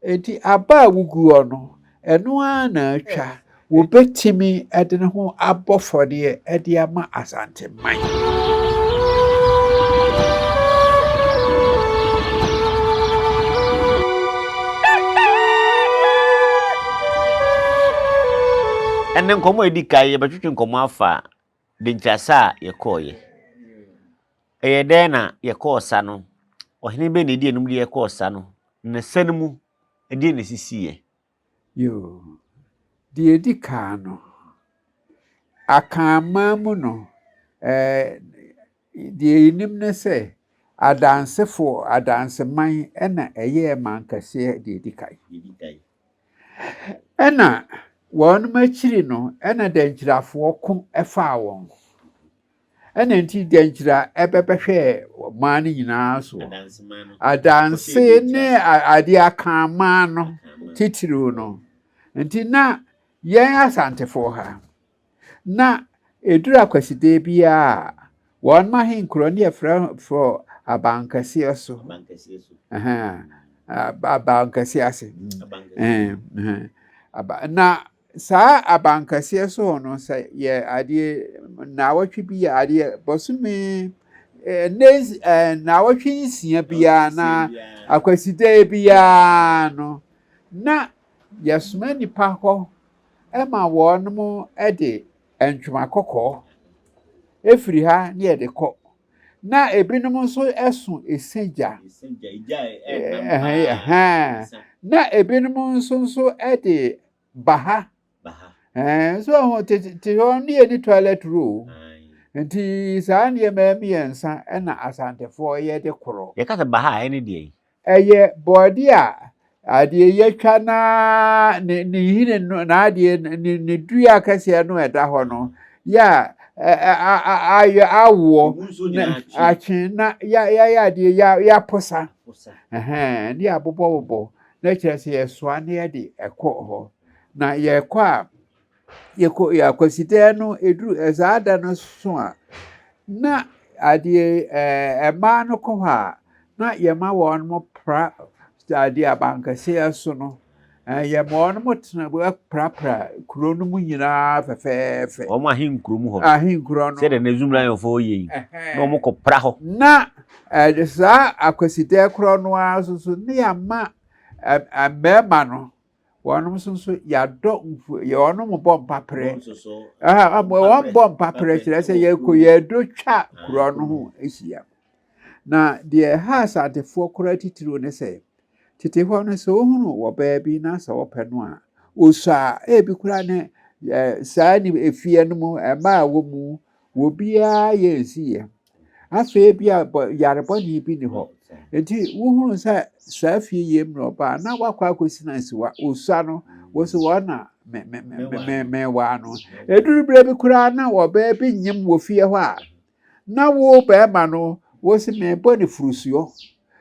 enti aba wuguo no eno na atwa wo betimi ede ne ho abofode ede ama Asante man enen komo edikai ye betwetwe komo afa Denkyira sa ye koye den na ye ko sa no ohene be ne die num ye ko sa no ne sanmu die ne sisiye yo die edika no akama mu no die nim ne se adansefo adanseman ena eye mankase die edikai ena won machiri no ena Denkyirafo ko efa won ena nti Denkyira ebebehwe man nyina so adanse ne ade akama no titiru no nti na yen Asantefo ha na edura kwaside bia won ma henkro ne for abankase so abankase ase na sa abankase so no say ye ade na watwe bi ade bosume na watwe nsia bia na akwaside bia no na yasuma nipa ho ema won mo ede entwuma kokko efiri ha ne ede ko na ebinom so esu esenja na ebinom so ede baha so te on ne toilet roll nti saa ne memiensa na Asantefo ye de koro ye ka baha ene die eye body a ade yetwa na ne hine na ade ne dua kase no eda ho no ya awo achi na ya ade ya posa ndi abobo na kyerese yesoa na ye de ekọ ho na ye kwa ya kwasite no eduru ezada no so a na ade ema no ko ha na ye ma won mo pra ade abankase so no ye ma won mo tena pra kuro no mu nyina fefefe o ma hinkuro mu ho ahinkuro no se de nezumla yo fo yi no mo ko pra ho na sa akwasite kuro no aso ne ya ma amema no wonum so ya do ye wonum bom papre won bom papre kire se ye ko ye do twa kuro no ho ehia na de ha Asantefo kuro titiro ne se tete ho no se ohunu wo ba bi na sa wo pe no a osa ebi kura ne saa ni efie no mu ema wo mu wo bia ye esiye aso ebi yarebo ni bi ni ho enti wohunu sa fie yem no ba na wakwa akosina siwa osa no wo se wona me wa no eduru bre bi kura na wo ba bi nyim wo fie ho a na wo ba ma no wo se me boni frusuo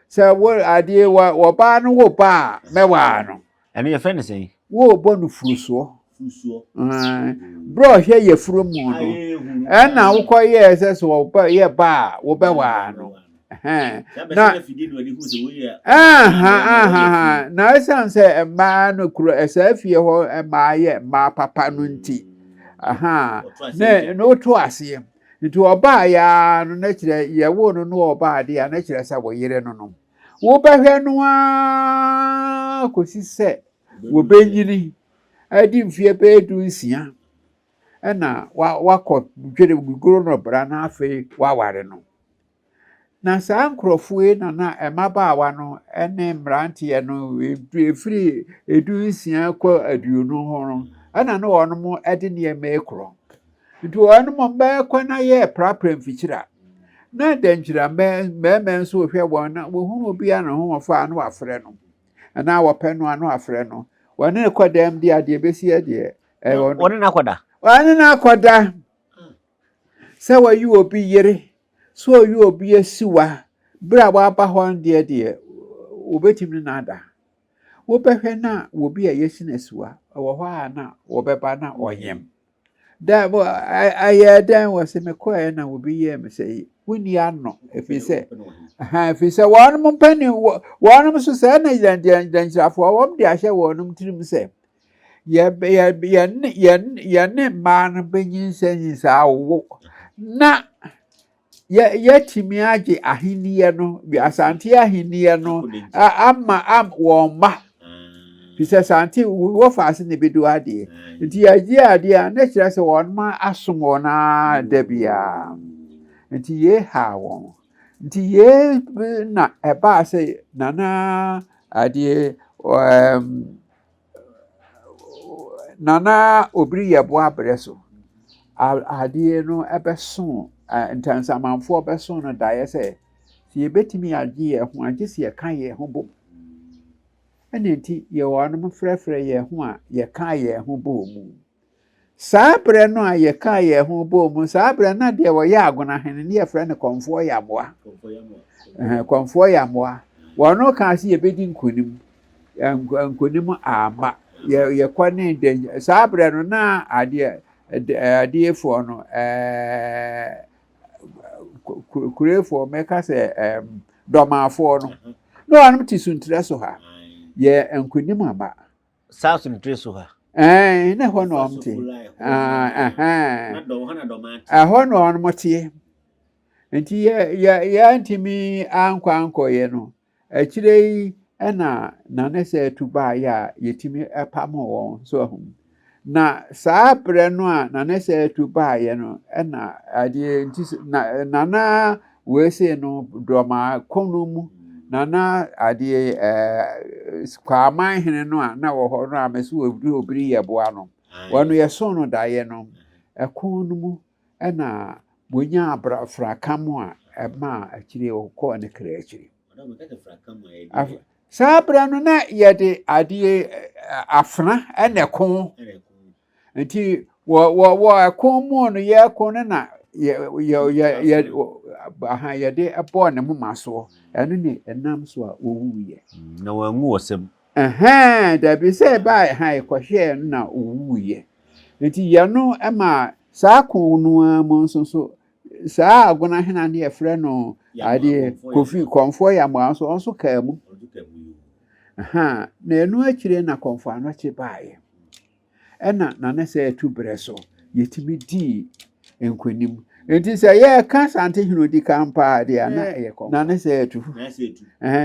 se wo ade wo ba no wo ba me wa no ene ye friend say wo boni frusuo bro hye ye furu mu no na wo koye se so wo ba ye ba wo ba wa no na esanse ema no kuro esafie ho ema ye ma papa no nti ne no to ase nti oba ya no na kire ye wo no oba ade ya na kire sa wo yire no wo behwe no a kosise wo benyini adi mfie pe edu nsia na wakọ dwere gugoro no bra na afi waware no na saa nkrofue na emabaawa no ene mrantie no efiri edu nsia kwa aduonu ho no ana no wonom ede ne emekro nti wonom mbekwa na ye prapra mfikyira na Denkyira me nso hwe won na wo hu obi ana ho fa na wafre no ana wope no ana wafre no wone kodam di ade besi ade wone na koda wone na koda se wa yu obi yere so yu obi asiwa bra wa ba ho de obetim na ada wo behwe na wo bi a yesi na asiwa wo ho a na wo beba na oyem That I then was in a choir and I will be here, say, when you are not, if he said, if he said, one more penny, one of us said, then for one day I shall want him to say, yeah, man, being saying, na yet me aje ahiniye no bi asante ahiniye no am won ma fisa asante wo faase ne bedu ade nti aje ade a na kire se won ma asom wona da bia nti ye ha won nti ye na eba se nana ade nana obri yebo abreso ade no ebeso ntansamanfo beso no dae se ye betimi agye ye ho agye se ye kan ye ho bom enenti ye wonom frɛfrɛ ye ho a ye kan ye ho bom mu saa bre no a ye kan ye ho bom mu saa bre na de wo ye agona hene ne ye frɛ ne konfo yamoa konfo yamoa wono kan se ye bedi nkonim nkonim ama ye kwane de saa bre no na ade fo no kurefo meka se domafo no no anum ti suntre so ha ye enkunim aba South suntre so ha na ho no amti na do hana do ma ho no on motie enti ye antimi anko ye no akire na ne se tuba ya yetimi epamo won so hum na saa bre no a na ne se tuba ye no na ade nti na we se no drama konu mu na ade Kwaman hene no a na wo ho no a meso obiri ye boa no wonu ye so no da ye no ekonu mu na bonya abrafra kamo a ema akire wo ko ne kra akire saa bre no na ye de ade afna ene kon nti wo ekon mu no ye kon na ye de abo ne moma so eno ne enam so a owuye na wangu osem da bi se ba ha ekohwe na owuye nti ye no ema saa kon no am so saa agona hena ne ye frɛ no ade kofi konfo ya mo so onso ka mu na enu akire na konfo ano che baaye na ne se tu breso yetimi di enkonim enti se ye ka Asantehene odi kampa de na ne se tu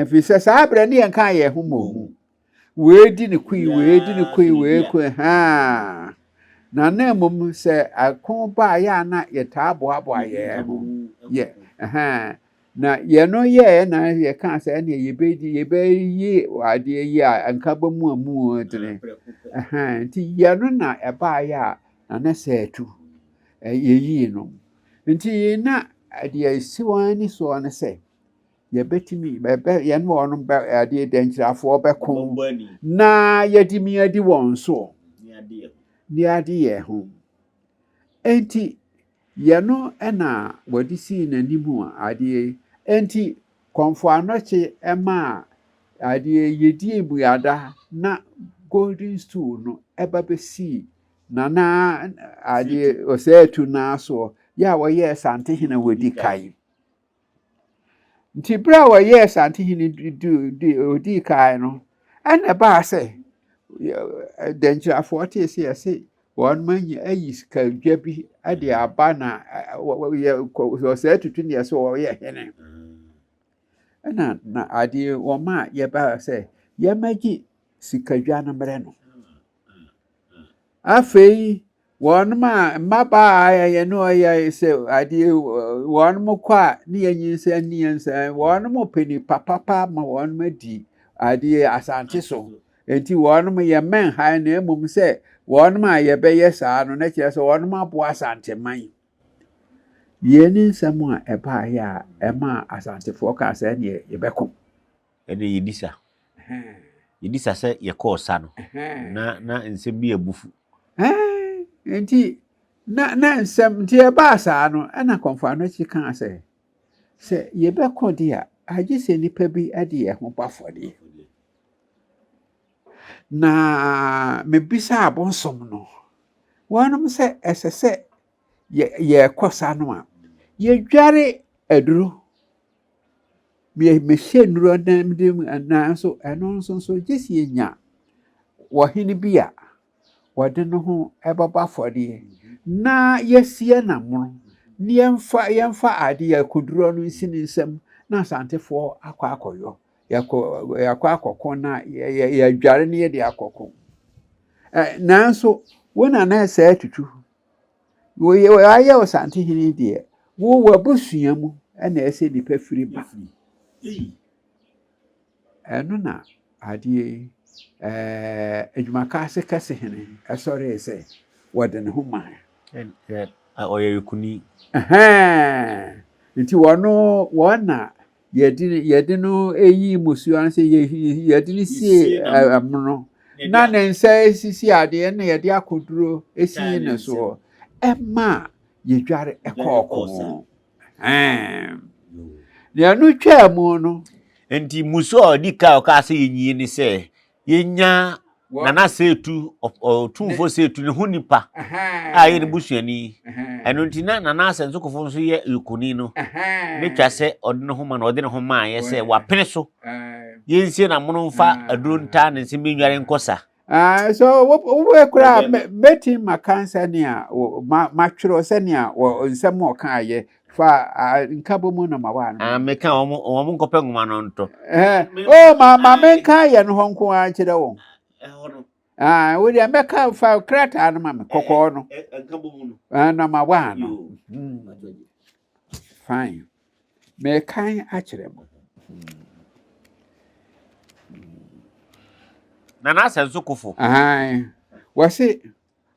fi se saa bre ne ye kan ye ho mo we di ne kui na mom se akon ba ya na ye taabo ye ho ye na ye no ye na ye kan se ne ye be ade yi a anka ba mu amu tene nti ye no na eba ya na ne se tu ye yi no nti na ade siwani so ne se ye betimi be ye no ono be ade Denkyirafo bekon na ye di mi adi won so ni ade ye ho enti ye no na wadi si nanimu ade enti konfo anoche ema ade yedi ebuada na golden stool no eba be si na ade Osei tu na so ya wo ye Asantehene wadi kai nti bra wo ye Asantehene odi kai no ana ba se Denkyirafo te se ase won man ayi ska dwa bi ade aba na Osei tutu ne so wo ye hene na ade wo ma ye ba se ye magi sikadwa no mre no afei won ma maba ye no ye se ade won mo kwa ne yensa won mo peni papa ma won ma di ade asante so enti won mo ye men ha na emum se won ma ye be ye saa no na kire se won ma bo asante man ye ni nsam a eba ya ema asantefo ka se ne ye beko ene yedisa se ye ko sa no na nsem bi abufu enti na nsem ti e ba saa no na konfa no chi kan se ye beko dia agye se nipa bi ade ye ho bafode na mebisa abonsom no wɔnom sɛ ɛsɛ sɛ yɛkɔ saa no a yɛdware aduro mehyɛ nnuro nam nanso ɛno nso gye sɛ yɛnya wɔhene bi a wɔde no ho ɛbɛbɔ afɔdeɛ na yɛsie namono na yɛmfa adeɛ akɔduro no nsi ne nsam na asantefoɔ akɔyɔ yɛakɔ akɔkɔ na yɛadware no yɛde akɔkɔ nanso wo nana ɛsɛ atutu wɔayɛ wɔ Asantehene deɛ wowɔ abusua mu ɛna ɛsɛ nipa firi ba ɛno na adeɛ adwumakase kɛse hene ɛsɔre sɛ wɔde ne ho ma ɔyɛ yɛkuni nti wɔna yɛde no ɛyi musua no sɛ yɛde no sie amono na ne nsa sisi adeɛ na yɛde akɔduro ɛsie ne soɔ ɛma yɛdware ɛkɔɔkɔ na ɛno twaa mu no nti muso a ɔdi ka ɔka sɛ yɛnyie ne sɛ yɛnya nana seetu Otumfuo seetu ne ho nipa a yɛ ne busuani ɛno nti na nana Asantehene nso yɛ yɛkuni no ne twa sɛ ɔde ne ho ma na ɔde ne ho ma yɛ sɛ wapene so yɛnsie na mono mfa aduro nta ne nsɛm benware nkɔsa so wo kura meti makansa ne a matwero sɛ ne a nsɛm ɔka ayɛ fa nka bomu na mawa no meka wɔn nkɔpɛ ngoma no nto ma menka yɛ no hɔ nko a kyerɛ wo wo dia meka fa krata no ma me kɔkɔɔ no nka bomu no na mawa no fine me kan akyerɛ mo Nana Asantehene wɔse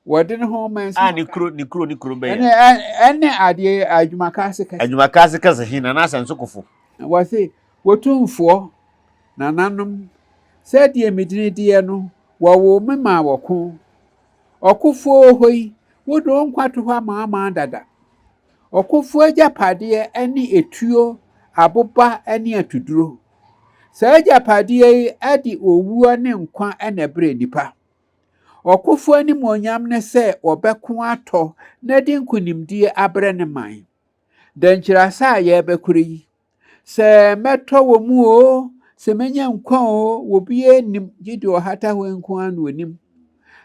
wɔde ne ho man ne kuro bɛyɛ ɛne adeɛ adwumakase kɛse hin Nana Asantehene wɔse Otumfuo nananom sɛdeɛ medinideɛ no wɔwo me ma wɔko ɔkofuo hɔ yi wode nkwato hɔ ama dada ɔkofuo agyapadeɛ ne etuo aboba ne atuduro saa agyapadeɛ yi ade owuo ne nkwa na brɛ nipa ɔkofuo animuonyam ne sɛ ɔbɛko atɔ na de nkonimdie abrɛ ne man Denkyira sa yɛbɛkoro yi sɛ mɛtɔ wɔ mu o sɛ menya nkwa o wɔ bie nim gidi ɔhata hɔ nko an onim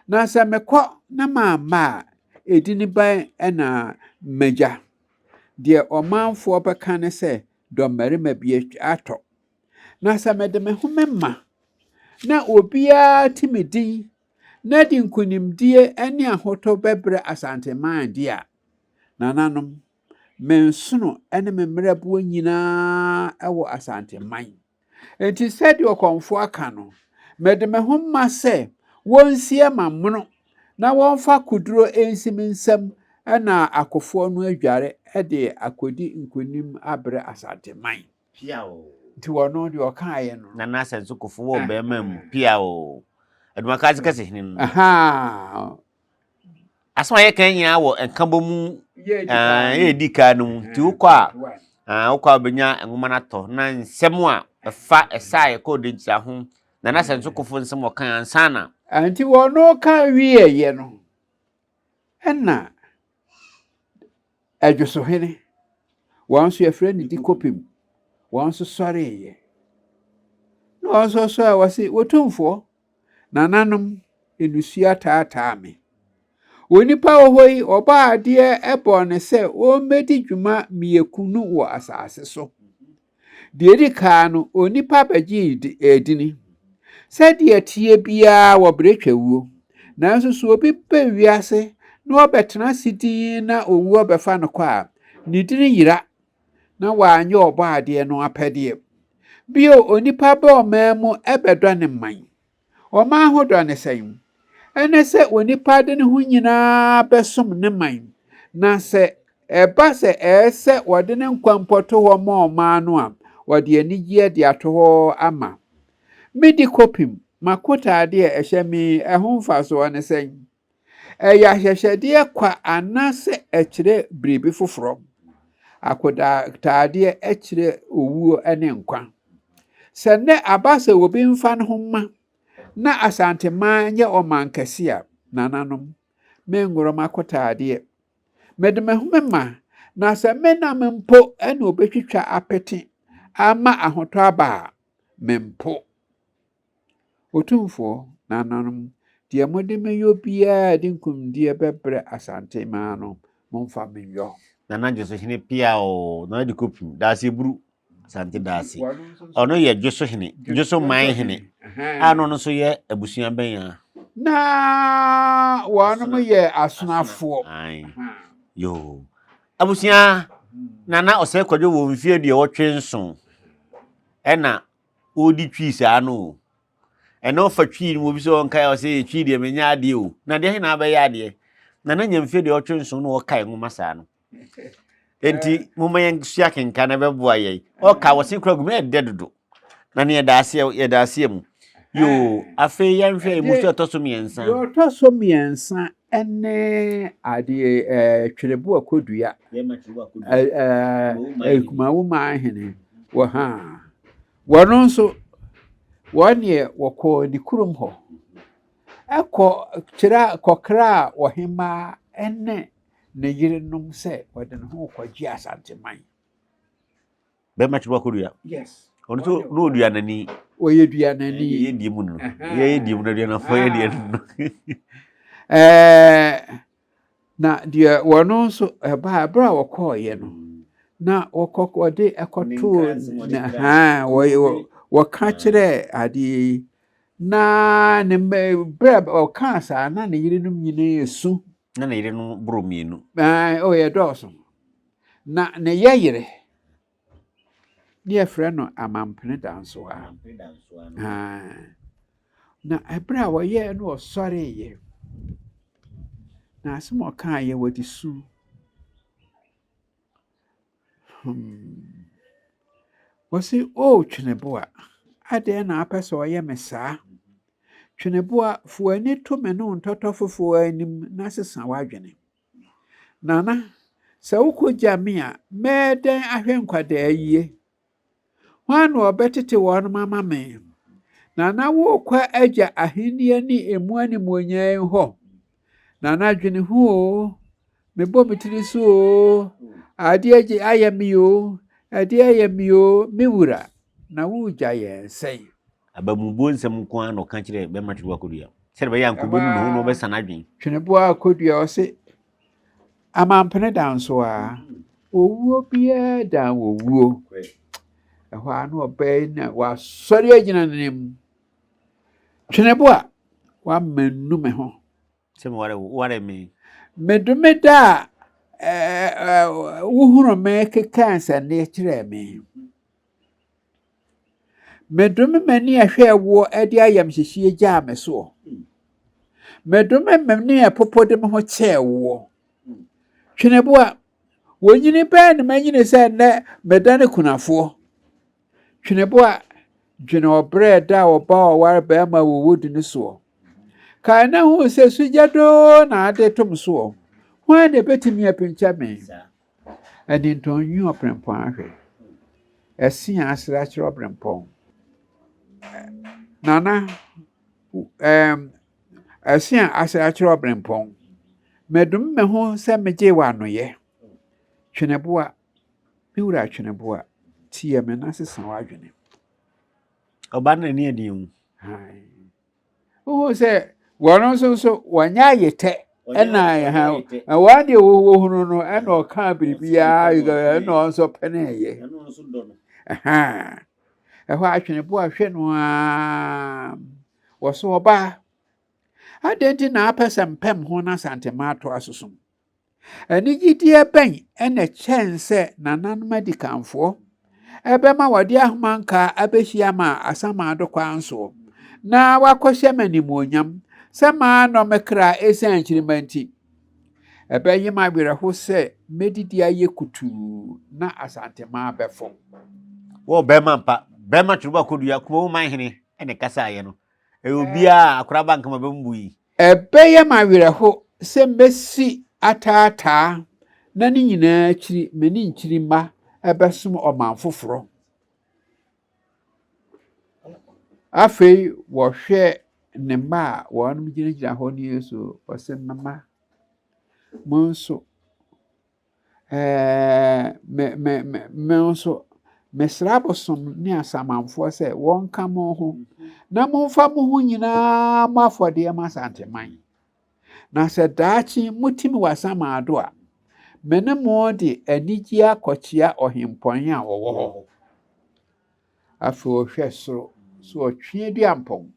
na sɛ mekɔ na mamma a edi ne ban na magya deɛ ɔmanfoɔ bɛka ne sɛ dɔmmarima bi atɔ na sɛ mede me ho mema na obiara timi din na de nkonimdie ne ahotɔ bɛbrɛ Asantehene di a nananom mensono ne me mmerɛboɔ nyinaa ɛwɔ Asantehene enti sɛdeɛ ɔkɔmfo aka no mede me ho ma sɛ wɔnsie ma mono na wɔmfa kuduro ensi me nsam na akofoɔ no adware de akodi nkonim abrɛ Asantehene nti wɔno deɛ ɔkaeɛ no Nana Asantehene wɔ bɛrima mu pia o adwumakase kɛse hin no asoma yɛ kan nyina wɔ nkabɔ mu yɛdi ka no mu nti wokɔ a benya ngoma natɔ na nsɛm a ɛfa ɛsa yɛkɔ Denkyira ho Nana Asantehene nsɛm ɔka ansa na nti wɔno ka wieyɛ no ɛna adwosohene wɔn nso yɛfrɛ ne di kopim wɔn nso sɔreeɛ na wɔn nso sɔre wɔse Otumfuo nananom enusua taataa me onipa wɔ hɔ yi ɔbaa adeɛ ɛbɔ ne sɛ ɔmmɛdi dwuma mmiekunu wɔ asase so deɛ di kaa no onipa bɛgye edini sɛdeɛ tie biara wɔ brɛ twawuo nanso so obi bɛ wiase na ɔbɛtena sidin na owuo bɛfa no kɔ a ne dini yira na wanyɛ ɔbɔ adeɛ no apɛdeɛ bio onipa bɛ ɔman mu ɛbɛdɔ ne man ɔman ho dɔ ne sɛn ɛne sɛ onipa de ne ho nyinaa bɛsom ne man na sɛ ɛba sɛ ɛsɛ wɔde ne nkwampɔto hɔ ma ɔman no a wɔde anigye de ato hɔ ama medi kopim makotaadeɛ ɛhyɛ me ɛho mfasoɔ ne sɛn ɛyɛ ahyehyɛdeɛ kwa anaasɛ ɛkyerɛ biribi foforɔ akodaadeɛ ɛkyerɛ owuo ne nkwa sɛ nnɛ aba sɛ obi mfa ne ho ma na Asantehene nyɛ ɔman kɛse a nananom mengoro makotade mede mahumema na sɛ menam mpo ɛna obetwitwa apete ama ahotɔ aba mempo Otumfuo nananom deɛ mode meyo biara de nkumdie bɛbrɛ asante maa no momfa menyo Nana Joshua Pia o na de kopim da se buru asante da se ono ye Joshua man hene ano no so ye abusua ben ya na wɔnom yɛ asonafo yo abusua nana Osei Kwadwo wo mfie de wɔtwe nson ɛna odi twi saa no ɛna fa twi no bi so onka Osei twi de menya ade o na de he na abɛyɛ ade nana nya mfie de wɔtwe nson no wɔkae ngoma saa no enti moma yen sua kenka na bɛboa yɛ ɔka wɔse kura gume ɛde dodo na ne yɛ daase mu yo afe yɛn hwɛ mu so ɛtɔso miɛnsa yo ɛtɔso miɛnsa ɛne ade twerebo akodua kumawo ma hene wɔ ha wɔno nso wɔne wɔkɔ ne kurom hɔ ɛkɔ kyerɛ kɔkra wɔ hema ɛne ne yerenom sɛ wɔde ne ho kɔgye asanteman bɛma kyerɛ akodua yes ono to no dua nani oyɛ dua nani yɛ die mu no yɛ die mu na dua na fo yɛ die no na deɛ wɔno nso ɛba abra wɔkɔɔyɛ no na wɔde ɛkɔtoo na wɔka kyerɛ ade na ne brɛ ɔka saa na ne yerenom nyinaa esu na ne yere no bro mienu yɛ dɔɔso na ne yɛyere ne yɛfrɛ no amampene dansoa na ɛbrɛ a wɔyɛ no ɔsɔreyɛ na asɛm ɔka yɛ wɔde su wɔse Tweneboa adɛn na apɛ sɛ ɔyɛ me saa Tweneboa fo ani to me no ntɔtɔ foforɔ anim na sesa w'adwene nana sɛ wokɔgya me a mɛɛdɛn ahwɛ nkwadaa yie hwan na ɔbɛtete wɔn mama me nana wokɔ agya ahenni ne emu animuonyam hɔ nana adwene ho o mebɔ me tiri so o adeɛ ayɛ me o adeɛ ayɛ me o me wura na wogya yɛn sɛn abamubo nsɛm nko a no ka kyerɛ bɛma twere akodua sɛ bɛyɛ ankɔbɛnu no ho no bɛsa na adwen Tweneboa akodua ɔse amampene dansoa owuo biara dan wɔwuo ɛhɔ a no ɔbɛn na wasɔre agyina n'anim Tweneboa wamanu me ho sɛ ware me medome da wohuru me keka nsɛnne kyerɛ me medome m'ani ahwɛ ɛwoɔ ɛde ayam hyehyie gyaa me so medome m'ani ɛpopo de me ho kyɛɛ woɔ Tweneboa wonyini bɛɛ ne manyini sɛ nnɛ medane kunafoɔ Tweneboa dwene ɔbrɛ da ɔba ɔware bɛrima wɔwɔdi ne soɔ kae na hu sɛ sugyadoo na ade tom soɔ hwan na ɛbɛtumi apinkyɛ me ɛde ntɔnwi ɔprempɔn ahwɛ ɛse a asra kyerɛ ɔprempɔn nana ɛse a asra kyerɛ ɔprempɔn medom me ho sɛ megye wɔ anoyɛ Tweneboa me wura Tweneboa tie me na sesa w'adwene ɔba na ni adi hu wo sɛ wɔno nso wɔnyɛ ayetɛ ɛna wɔade wɔhunu no ɛna ɔka biribiara ɛna ɔnso pɛnɛɛyɛ ɛhɔ a Tweneboa hwɛ no a wɔso ɔbaa adɛn nti na apɛ sɛ mpɛm ho na santema ato asosom anigyedeɛ bɛn ɛna kyɛn sɛ nananom adikanfoɔ ɛbɛma wɔde ahomanka abɛhyia ma asamaado kwan so na wakɔhyɛ m'animuonyam sɛ maa nɔmekra ɛsiane nkyirima nti ɛbɛyɛ ma awerɛho sɛ mɛdidi ayɛ kutuu na asantema bɛfo wo bɛma mpa bɛma Tweneboa akodua kuma wo man hene ɛne kasa ayɛ no obiara akora banka ma bɛmbu yi ɛbɛyɛ ma awerɛho sɛ mɛsi ataataa na ne nyinaa akyiri m'ani nkyirima ɛbɛsom ɔman foforɔ afei wɔhwɛ ne mma a wɔnom gyinagyina hɔ ne Yesu ɔsɛ mama Monso monso mesra bosom ne asamanfo se won ka mo ho na momfa mo ho nyina mo afode ma Asanteman na se daachi mutimi wasama ado a mene mo de anigi akochia ohempon a wowo ho afo hwe soro so otwe duampon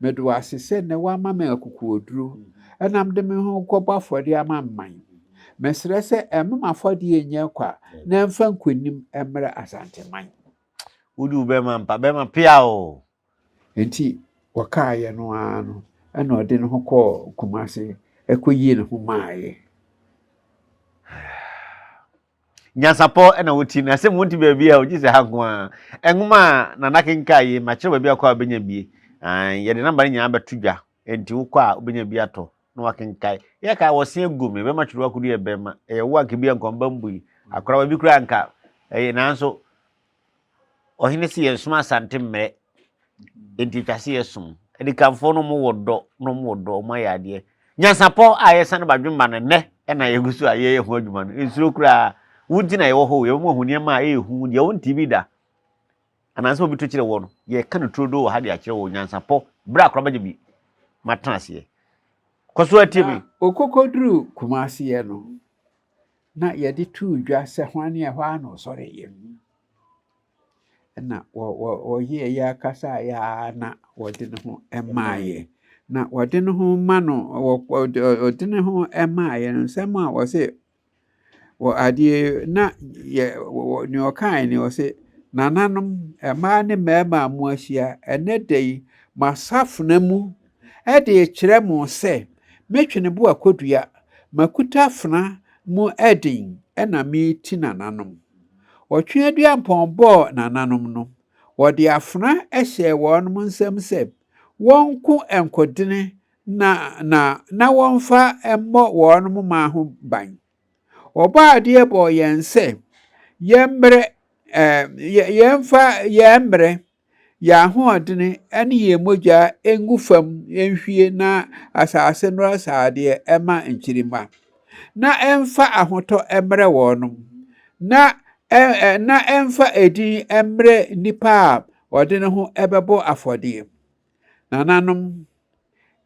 medo asese ne wa ma me akukuoduro enam de me ho kɔbɔ afɔde ama man mesrɛ sɛ ɛmma afɔde enye kwa na mfa nkonim emre Asanteman Udu bema mpa bema pia o enti wɔkaaye no ano ɛna ɔde ne ho kɔ Kumase ekoyi ne ho maaye Nyansapo ena wuti na se munti baabi a oji se hanko a enwuma na nakenkai ma kire baabi akwa benya bie ye de namba nya abetudwa enti wukɔ a obenya bi ato na wakenkai ye ka wose agum be ma twuru akodu e bema e wo anke bi ankomba mbui akora bi kura anka nanso ohine si yesuma Asante mmere enti twase yesum edikamfo no mo wodo mo yade Nyansapo a yesa no badwemba no ne ena yegusu a ye ho adwuma no ensuro kura wunti na ye wo ho ye mo huni ma ehu de won TV da ananse obi to kire wo no ye ka no trodo wo ha de akire wo Nyansapo bra akora baje bi matase ye koso atibi okokoduru Kumase ye no na ye de tu dwa se hwane e hwa no sore ye na wo ye ya kasa ya na wo de ne ho emaaye na wo de ne ho ma no wo de ne ho emaaye nsem a wo se wo ade na ye ni okan ni wo se nananom ema ne mema mu ahia ene dei masafna mu ede kire mu se metwene bo akodua makuta fna mu edin ena mi ti nananom otwe adua mpombo nananom no wode afna ehye wonum nsem se wonku enkodene na wonfa emmo wonum ma ho ban obaade ebo yense yembre yembre ya ho odene ene ye moja engufam enhwie na asase no asade ema nchirima na emfa ahoto emre wonum na emfa edi emre nipa odene ho ebebo afode nananom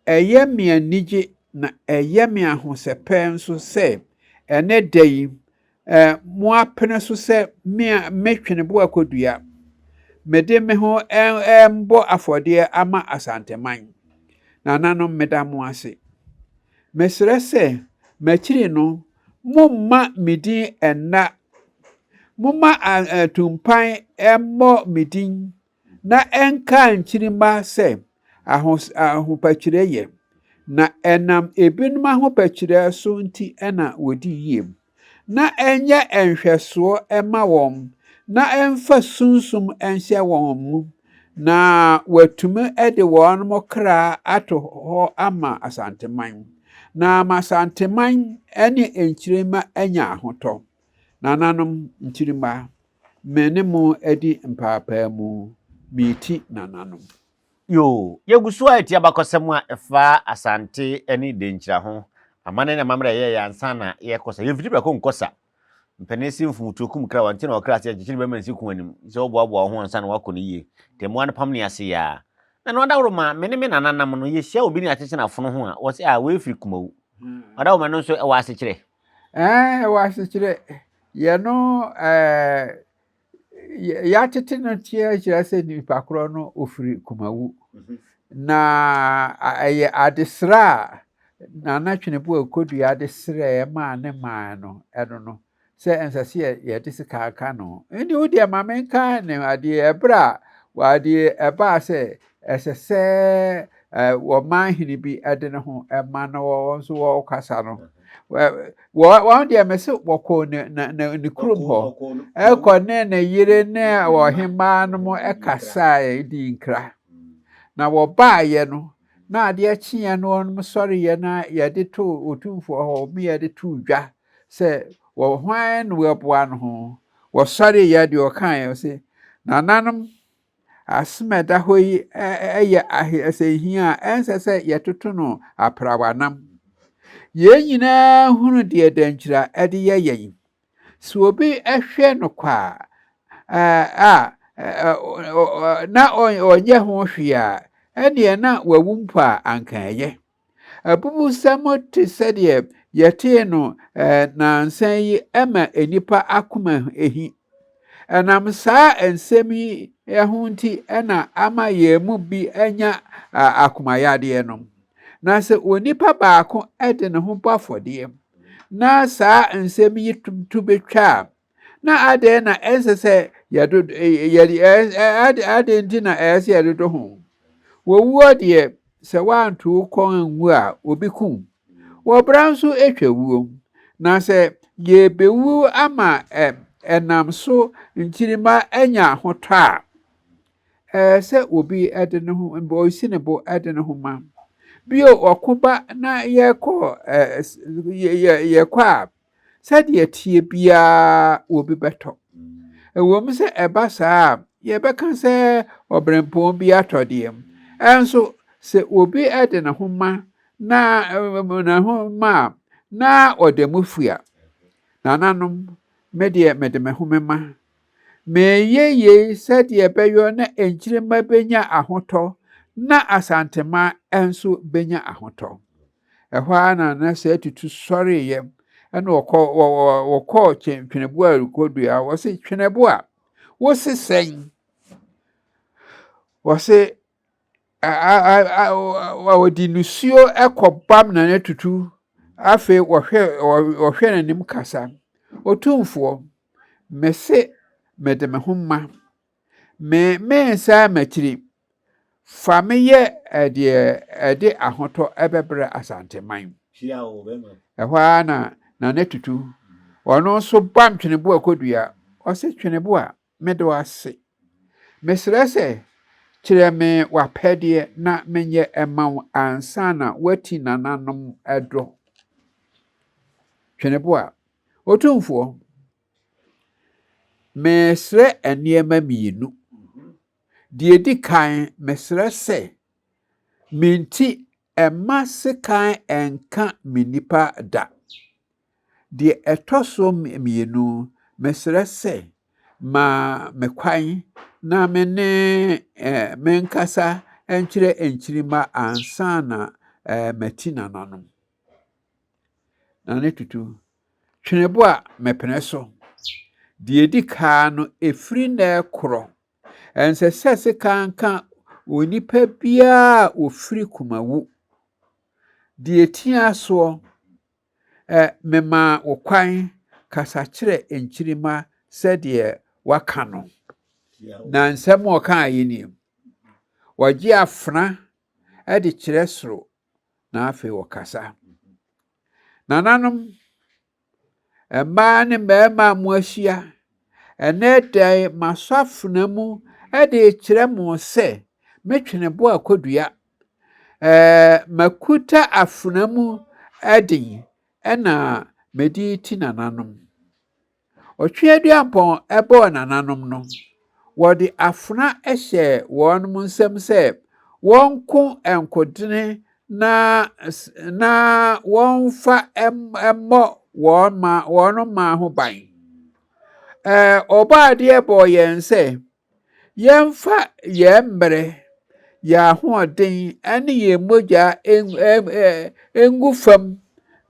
eyemi anije na eyemi ahosepe nso se ene dei mo apene so se metwene bo akodua mede me ho embo afode ama Asanteman nananom medamo ase mesrɛ se makiri no momma midi enna momma atumpan emmo midin na enka nchirima se ahopakire ye na enam ebinum ahopakire so nti ena wodi yiem na enye enhweso ema wom na emfa sunsum enhye wom mu na watume ede wonmo kra ato ho ama Asanteman na Asanteman ene enchirima enya ahoto nananom nchirima menemu edi mpapa mu miti nananom yo yegusu a etia bakosem a efa Asante eni Denkyira ho amane na mamra ye yansa na ye kosa ye fiti bako nkosa mpenesi mfumutu kum kra wanti na okra ase akiri be mansi kum anim so boaboa ho ansa na wako ne ye temu an pam ne ase ya na no dawro ma me nananam no ye hia obi ni atete na fono ho a wo se a we firi kumawu odawo ma no so e wa ase kire wa ase kire ye no ya tete no tie kire se ni pakro no ofiri kumawu na aye adesra na natwene bo akodu adesra ma ne ma no eno no se ensase ye disika aka no ndi wodi amamenka ne ade ebra wade eba se esese wo manhini bi ade ne ho ema no wo so wo kasa no wo de amese woko ne kurum ho eko ne yire ne wo hema no mo ekasa di nkra na wo baaye no na ade achie no on sorry ye na ye de to Otumfuo ho me ye de to dwa se wo hwan no we boa no ho wo sorry ye de o kan se nananom asmeda hoyi eye ahesehia ensese ye toto no aprawanam Ye nyina hunu de Denkyira ede ye yen. So obi ehwe no kwa na onye ho hwe a ene na wawumpa ankaye. Abubu samote sede yete no na nsan yi ema enipa akoma ehi. Enam saa ensem yi ho nti ena ama ye mu bi anya akomayade no. Na se onipa baako ede ne ho bafode na saa ensem yi tu betwa na ade na ensese ade ndi na ese yedodo ho wo wuo de se wanto kon nwu a obi kum wo branso etwawuo na se ye bewu ama enam so ntirima anya hoto a se obi ede ne ho mbo si ne bo ede ne ho ma bio okoba na yekwa said ye tie bia obi beto ewom se eba saa ye beka se obrempon bi atodem enso se obi ede ne ho ma na odemufua nananom mede me ho mema meyeye said ye beyo na enkyirema benya ahoto na asantema enso benya ahoto ehwa na se tutu sori ye ena wokọ twenebo a rekodu a wose twenebo a wose sen wose wodi nusuo ekobam na tutu afe wohwe nanim kasa Otumfuo mese mede me homma me sa matiri fa me ye ede ahoto ebebre asanteman ehwa na tutu ono so bam twenebo akodua ose twenebo a mede wase mesrese kire me wapede na menye emaw ansa na wati nananom edo twenebo a Otumfuo mesre eniema mienu die di kan mesrese minti ema sekan enka minipa da de etoso mienu mesrese ma mekwan na mene menkasa enkyire enkyirima ansa na mati nananom na ne tutu twenebo a mepene so de di ka no efri na ekro ensese kanka onipa bia ofri kumawu de tia so mema wokwan kasa kire enkyirima sede waka no na nsem oka ayini waji afna ede kire soro na afi wokasa nananom emma ne mema mo ahia ene dai masafna mu ede kire mo se metwenebo akodua makuta afna mu ede ena medi ti nananom otweaduampon ebo nananom no wodi afna ehye wonum nsem se wonko enkodene na wonfa emmo wonma ho ban obaade ebo yense yemfa yembre ya hoden ene ye moja engufam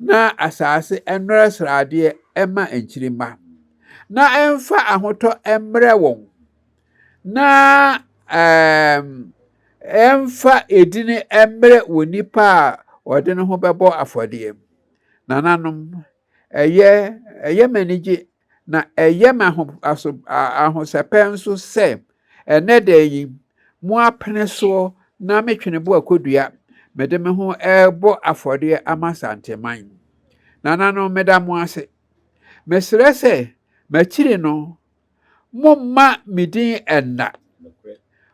na asase enora srade ema enkyirima na emfa ahoto emre won na emfa edine emre wonipa ode ne ho bebo afode nananom eye manige na eye ahosepenso se enede yi mo apene so na metwenebo akodua mede me ho ebo afode amasanteman nananom meda mo ase mesrese machiri no momma midin enna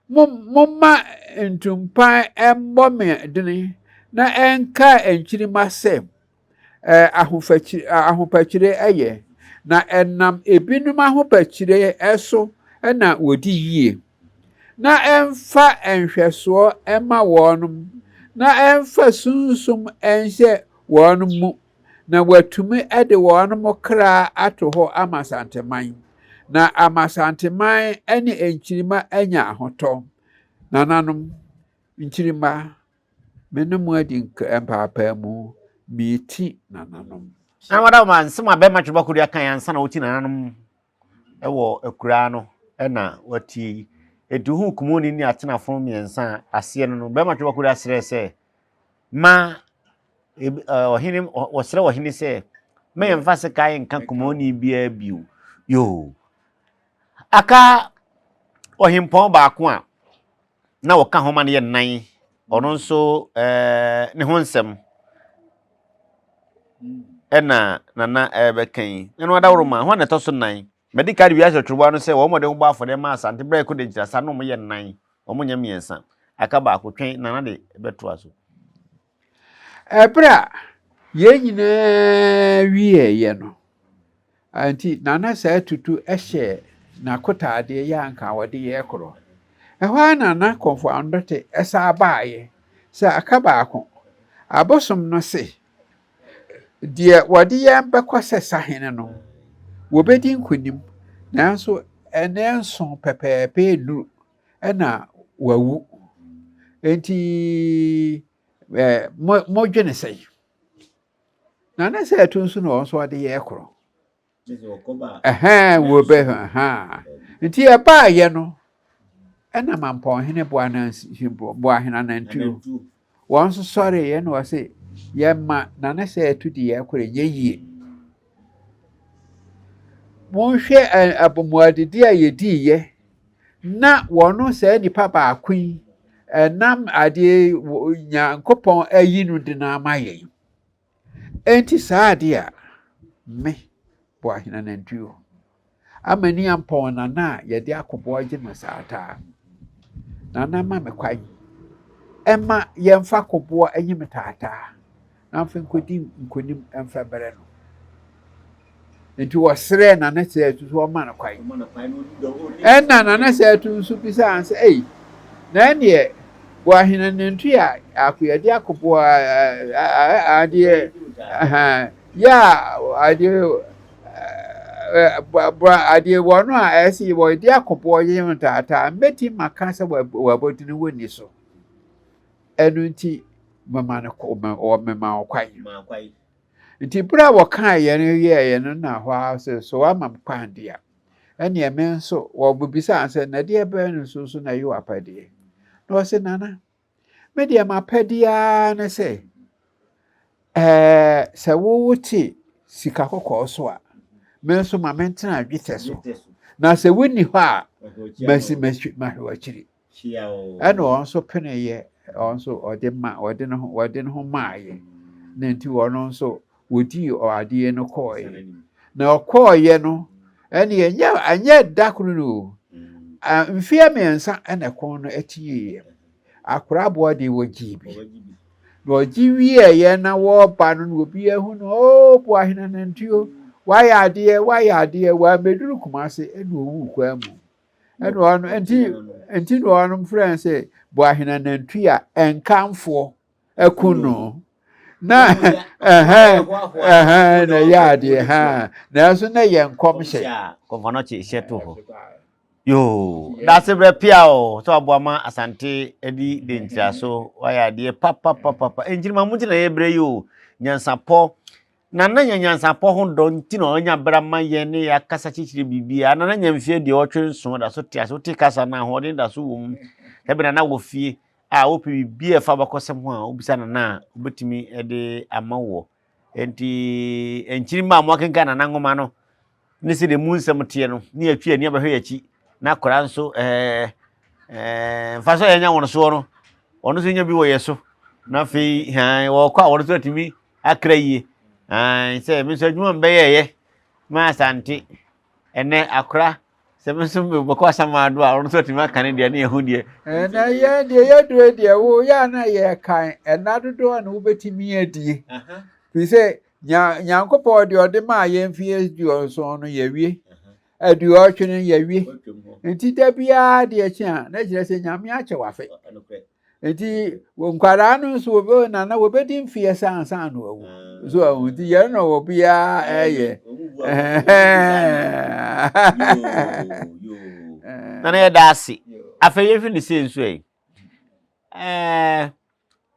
momma ntumpan embo me dini na enka enkyirima se ahopachire eye na enam ebinum ahopachire eso na wodi yie na emfa enhweso ema wonum na emfa sunsum enhye wɔn mu na watumi de wɔn mo kra ato hɔ ama Asanteman na ama Asanteman ne Nkyirima anya ahotɔ nananom Nkyirima me ne mo adi mpaapaa mu meeti nananom. Madam man sama be match bakuri aka yansa na wuti nananom ewo akura no na wati eduhu kumoni ni atena fon miensa ase no be match bakuri asere se ma ohini wosere ohini se me yemfa se kai nka kumoni bia biu yo aka ohimpon ba ko a na woka homa ne ye nan ono nso ne ho nsem ena nana bekan eno adawro ma ho na toso nan medical bi aso trubo no se wo mo de gbo afode ma Asante bra ko de Denkyira no mo ye nan o mo nya miensa aka ba ko twen nana de beto aso Ebra ye nyina wiye no anti nana sa Tutu ehye na kotade ya anka wode ye koro ehwa nana konfo andote esa baaye sa aka ba ko abosom no se die wode ye bekose sahene no wobedi nkonim nanso enenso pepepe nu ena wawu enti mo dwene sei nana se tunsu no so ade ye koro wo be enti e ba ye no ena mampon hene boahena nantu won so sore ye no wase ye ma nana se tudi ye koro ye yie monhwe abomuadidi a yedi ye na wono se nipa ba akun enam ade Nyankopon ayi no de na amaye enti saade a me boahena nantu amani ampon na ye de akobo age no saata nana ma me kwai ema ye mfa kobo anyim taata na mfa nkonim emfa bere no enti wasre na se atuso o ma na kwai enna na se atuso bisa anse na ne boahena nantu ya akoyede akobo ade ya ade wono a esi wo de akobo yim taata mbeti maka se wabodini woni so enu nti mama na ko o mema kwai nti bra wo kan ye no ye no na hwa so ama kwande a ene eme nso wo bubisa anse na de ebe no so na yo apade no se nana me de ma padia na se se wo wuti sika kokko so a me nso ma mentena adwete so na se woni hɔ a masi mahwa chiri ene onso pene ye onso ode no ho maaye na nti wono nso wodi o ade no koye na okoye no ene anya dakuru no mfia mensa ene kon no atiye akora bo de wogibi no giwie ye na wo ba no obi ahu no boahena nantuo waya ade wa meduru kumase ene owu kwa mu ene ono enti no ono friend say boahena nantua enkamfo akuno na na yade na so na yenkom hye konfono che hyeto ho yo that's Appiah o so aboama Asante edi Denkyira so waya de papa Nkyirima muti na yebre yo Nyansapo nana Nyansapo ho don ti no onya brama ye ne ya kasa chichire bibia nana nyamfie de otwenso da so tia so tikasa na ho de da so wom ebe na wo fie a wo bibia fa bakosem ho a obisa na obetimi ede amawo enti Nkyirima amokenka nana ngoma no ne se de munsem tie no ne atwi ani abahwe yachi na kora nso fa so yenya wono so no ono so nya bi wo yeso na fe wo kwa wono so atimi akrayi say me so dwuma mbeye ma Asante ene akra se me so be ko asama do a ono so atimi aka ne de na ehu de na ye de de wo ya na ye kan ena dodo na wo betimi adie fi se Nyankopon de ode ma ye mfie du so no ye wie adu otwene ye wie nti da bia de achi a na kire se nyame ache wafe Enti nkwara no so obo na na obedi mfie sansan no awu. So nti ye no obia eye. Na na dasi. Afa ye fi ni se nso e.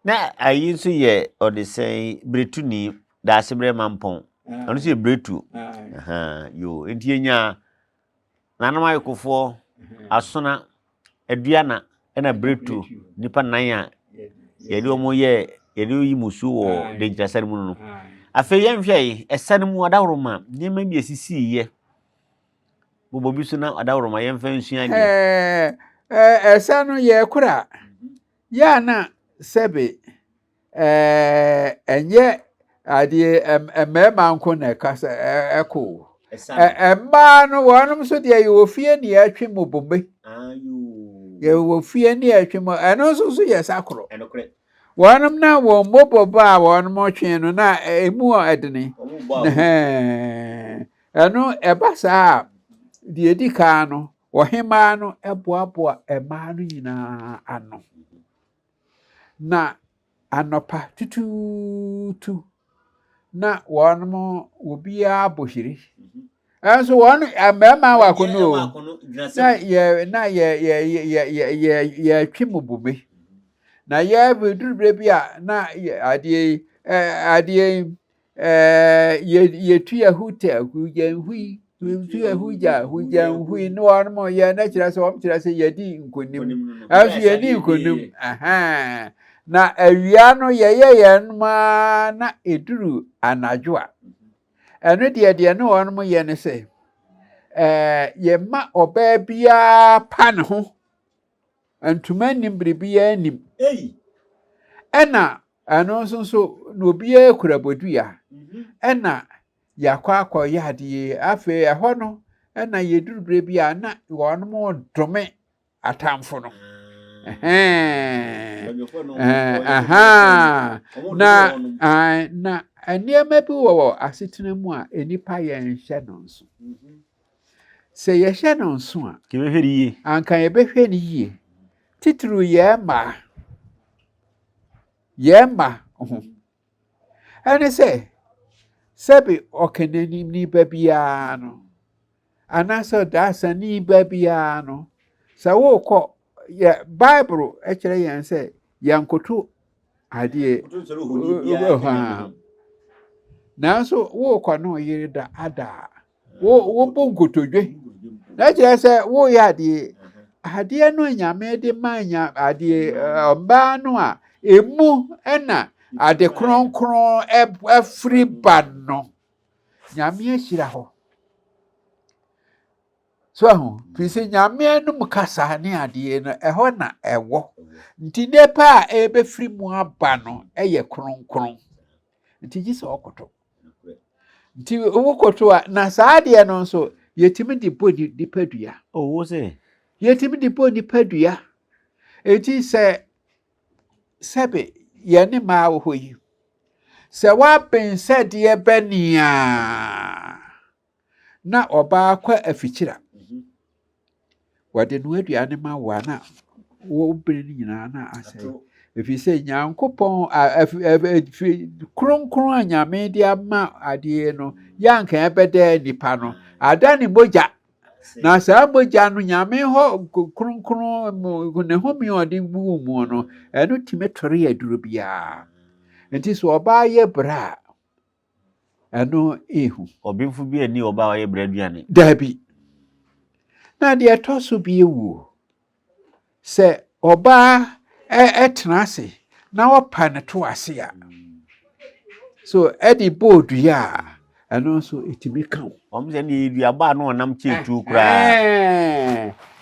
Na ayi nso ye odisen bretuni dasi bre mampon. Ono se bretu. Yo enti enya na na mayekofo asona aduana na bretu nipa nan a yedi omo ye yedi yi musu wo Denkyira sare mu no. Afa ye nhwe esane mu adawroma nyema bi esisi ye. Bobo bi so na adawroma ye mfa nsua de. Esano ye kura. Ya na sebe enye ade emema nko na kasa eko. Emma no wonum so de ye ofie ne atwe mobombe. Ye ofie ne atwe mo eno so ye sakro. Enokre. Wonum na wo moboba wonum twe no na emu edene. Eno ebasa die dika no ohema no eboaboa ema no nyina ano. Na anopa tutu na wonum obia bohiri. Anso won amema wakono na ye twemobube. Na ye bedurbre bia na ade ye tuya huta hujanhui hujanhui no wonum ye na kira se won kira se yedi nkonim. Anso yedi nkonim. Na awia no ye nma na eduru anadwoa. Eno de no wonum ye ne se ye ma oba bia pa ne ho antuma nimbre bia nim ena ano so no bia kura bodua ena yakwa yade afi eho no ena yedurubre bia na wonum dome atamfo no na aniema bi wo asetena mu a enipa ye nhye no nso se ye hye no nso a ke be hweriye anka ye be hwe ni yie titru ye ma ene se sebi okenani ni babia no anasa dasani babia no sa wo ko ye bible e kire yen se yankoto ade na so wo ko no yire da ada wo bonkotodwe na kire se wo ya ade no nyame de manya ade mba no a emu ena ade kronkron every no nyame ahira ho so pisi nyame no mukasa ne ade no eho na ewo nti nepa a ebefiri mu aba no eye kronkron nti gise okoto nti okoto a na saade no nso yetimi di bodi dipadua wo se yetimi di bodi padua eti se sebe ye ne ma wo hoyi se wa pense de benia na oba kwa afikyira wade no aduane ma wa na wo bere ni nyina na asai efi se nyankopon kronkron anyame de ama ade no yanka ebeda nipa no adane moja na sa moja no nyame ho kronkron ne ho mi ode bu mu no eno timetore aduro bia enti so oba ye bra eno ehu obimfu bi ani oba wa ye bra aduane dabi na de etoso bi ewu se oba etenase na opa ne to ase ya so edi bodu ya eno so etimi kan omze ne duaba no onam chetu kra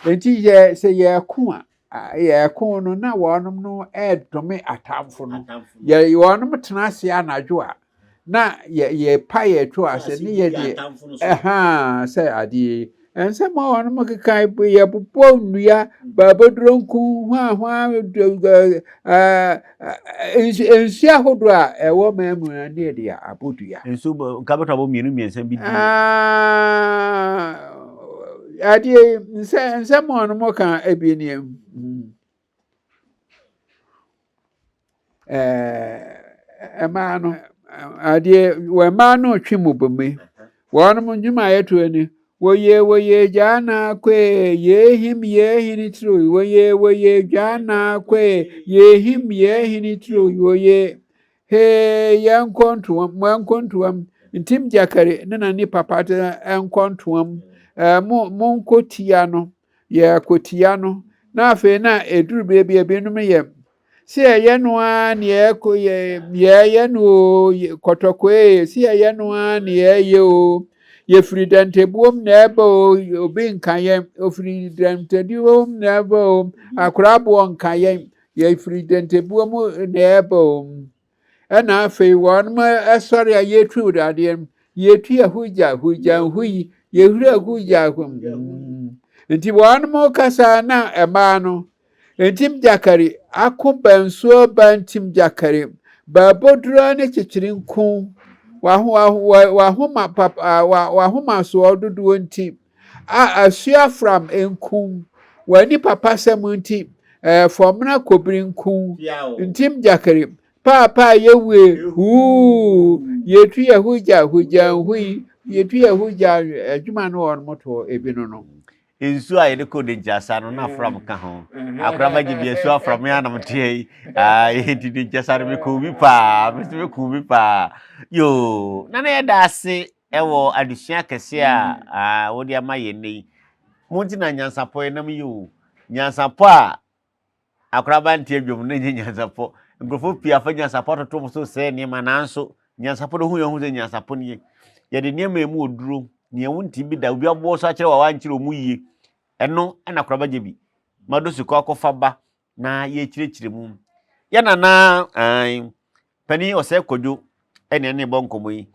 enti ye se ye ko a ye ko no na wonum no edome atamfo no ye wonum tenase anadwo a na ye pa ye to ase ne ye de se ade ense ma wonum kekai ye popo nnua babodronku hwa ensia hodo a ewo mamu na ne de abodua enso kabeto abo mienu miensa bi di ade nse ma wonum kan ebie ne ɛmaa no adeɛ wɔmaa no twe mu bome wɔnom nnwuma yɛto ani woye jana kwe yehini tro woye jana kwe yehini tro woye he yankontuam ntim jakare nana ni papata enkontuam mo nkotia no ye kotia no na afe na eduru bebi ebenum ye si eye no a ne eko ye no kotokwe si eye no a ne ye o ye fridantebuom na ebe obi nkaye ofridantebuom na ebe akrabo nkaye ye fridantebuom na ebe na afe won ma asori a yetu dade yetu yahuja hui yehura huja nti won mo kasa na ema no ntim jakare akobansuo bantim jakare babodura ne chichirinko wahoma papa wahoma so dodo nti asua from enkum wani papa samunti fomna kobrinkum ntim jakare papa yewe yetu yahuja hui yetu yahuja adwuma no on moto ebino no Insu a yede ko Denkyira no na from ka ho akraba gye esu from ya na mtie yedi Denkyira me ko bi pa me ko bi pa yo na yeda ase ewo adusua kese a wodi amaye nei monti na Nyansapo enam yo Nyansapo a akraba ntie dwom na Nyansapo ngrofo pia fa Nyansapo toto so se ne mananso Nyansapo do hu yo hu se Nyansapo ne yede niam emu oduro ne wonti bi da obi abo so akere wa wankire omu yie eno na kraba gye bi madosu ko akofa ba na ye kirekire mu ya na pani Osei Kwadwo ene bonkomo yi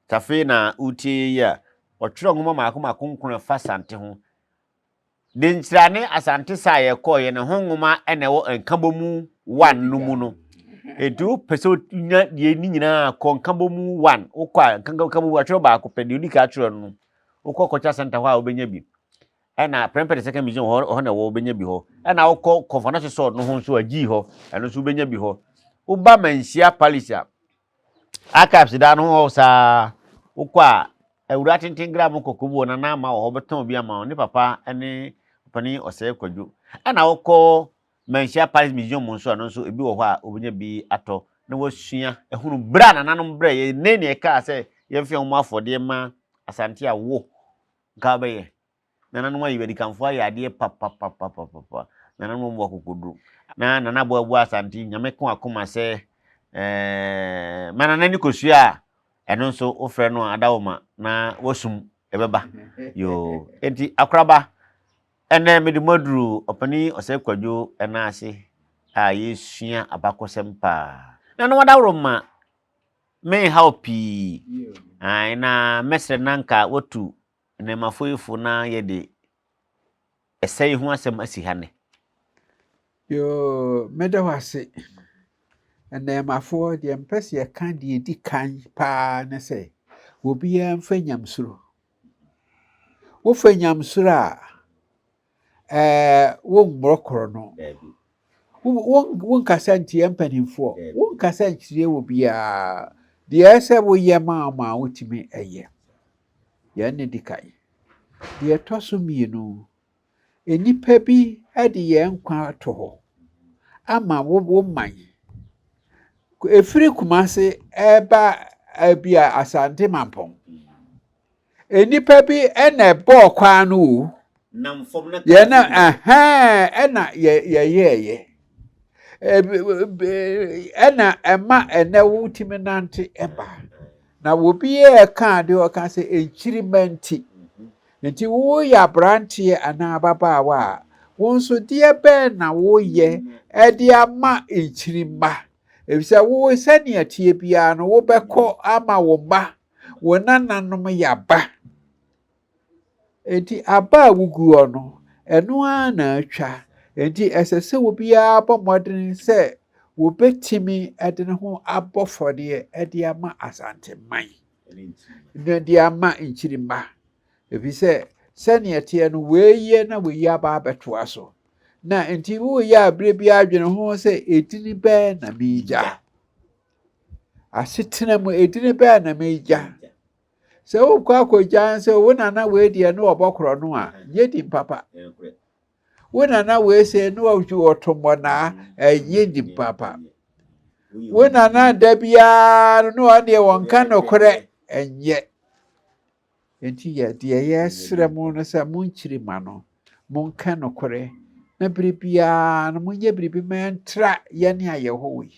tafe na utie ya otwero ngoma makoma konkon fa sante ho Denkyira ne asante sa ye ko ye ne ho ngoma ene wo nkabomu 1 no mu no edu peso nya die ni nyina ko nkabomu 1 ukwa nkabomu atwero ba ko pedi udi ka atwero no ukwa kocha center ho a obenya bi ena prempere second mission ho na wo obenya bi ho ena ukọ conference so no ho so agi ho eno so obenya bi ho uba manhia palisha akaps da no ho sa ukwa ewura tintingram kokobu na na ma ho beton bi ama ni papa ene pani Osei Kwadwo ena ukọ manhia palis mission mo so no so ebi wo ho a obenya bi ato na wasua ehunu bra na nanom bra ye ne ne ka se ye mfe ho afode ma asante a wo ga be ye nana no ayi kanfo ayi ade papa nana no mo kokodu na nana bo asante nyame ko akoma se mana nani kosua eno nso ofre no adawoma na wasum ebeba yo enti akraba ene medimaduru opani Osei Kwadwo ena ase a yesua abakosem pa na no wadawro ma me helpi ai na mesre nanka watu ne mafoyifo na yede esei ho asem asi hane yo medawase ene mafo de mpese ye kan de di kan pa ne se obi ya mfanyamsuro wo fanyamsuro a wo mbrokoro no wo nkasa ntie mpanimfo wo nkasa nchire wo bia de ese wo ye ma wotimi eye ye ne di kan de toso mienu enipa bi ade ye nkwa to ho ama wo man efiri kumase eba abia asante mampon enipa bi ena bo kwa no nam fom na ye na ena ye ena ema ena wutimi nante eba na wobi e ka de o ka se enchirimanti nti wo ya brantie ana ababaawa wonso de be na wo ye ede ama enchirima ebisa wo sani atie bia no wo beko ama wo ba wo nananom ya ba enti aba wugu ono eno a na atwa enti esese wo bia bomodin se wo betimi ede ne ho abofode ede ama asante man ede ama enchirima ebise sani atie no weye na weyi aba beto aso na nti wo ya abre bi adwene ho se edini be na meja asetena mu edini be na meja se wo kwa akogyan se wo nana we die no obokro no a yedi papa wo nana we se no awju otomona yedi papa wo nana dabia no ade wonka no kore enye enti ye de yesre mu no se munchiri ma no monka no kore na bribia no munye bribi mentra ye ne ayehowi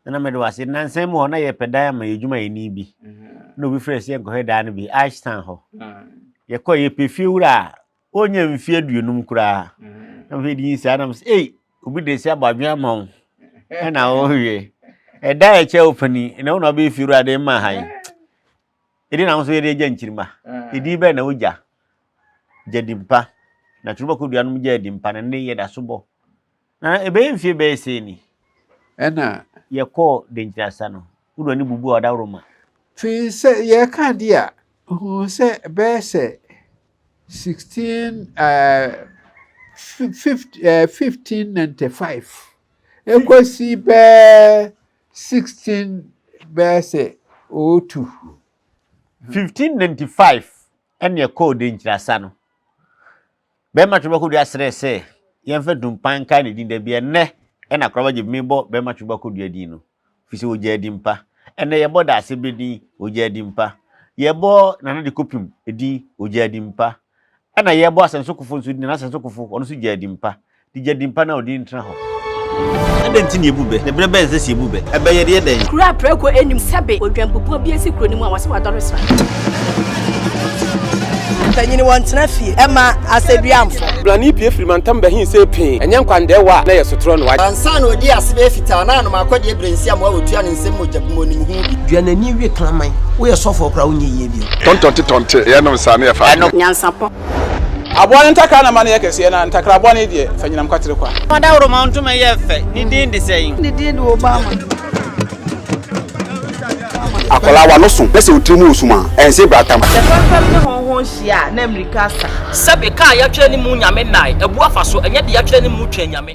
na me do ase nansem ho na ye pedaya ma yedwuma yeni bi no bi fresh ye nkohe da no bi ashtan ho ye ko ye pefiura onye mfie aduonum kura na me di nsi adam se obi de si abadwe ma na o hwie da ye che ofani na wo be fiura de ma han edi na so ye de gya nchirima edi be na oja jadimpa na turuba ko duanum jadimpa na ne ye da sobo na ebe mfie be se ni ena ye ko Denkyira sano udo ni bubu oda roma fi se ye ka dia who se be se 1595 ekosi be 16 be se otu 1595 en ye ko Denkyira sano be ma turuba ko dua sere se ye mfa dumpan ka ne din da bia ne ena kroba je mebo be ma turuba ko dua din no fisi o je dimpa ene ye boda ase bedi o je dimpa ye bo na de kopim edi o je dimpa ena ye bo asensokofo nso di na asensokofo ono so je dimpa di je dimpa na odi ntra ho adenti ne ebube ne bre be se ebube ebe ye de den kura preko enim sebe odwampopo bi esi kro ni mu a wase wadore sra tanyini wantena fie ema aseduamfo blani pie frimantam be hin se pin enye nkwandewa na yesotro no wa ansa na odi asebe fita na no makode ebrensi am wa otua ne nsem mojabumo ni hu duanani wie klaman wo ye sofo kra wonye ye bi tontonte ye no nsa na ye fa nyansapo abon ntakra na mane yekese na ntakra abon ne die fanyinam kwatere kwa wada ro ma ntuma ye fe ni din de seyin ni din wo ba ma akola wa no so pese otrimu osuma ense bratam ne honhon hia na America sa sebe ka ya twa ni mu nyame nai ebu afa so enye de ya twa ni mu twa nyame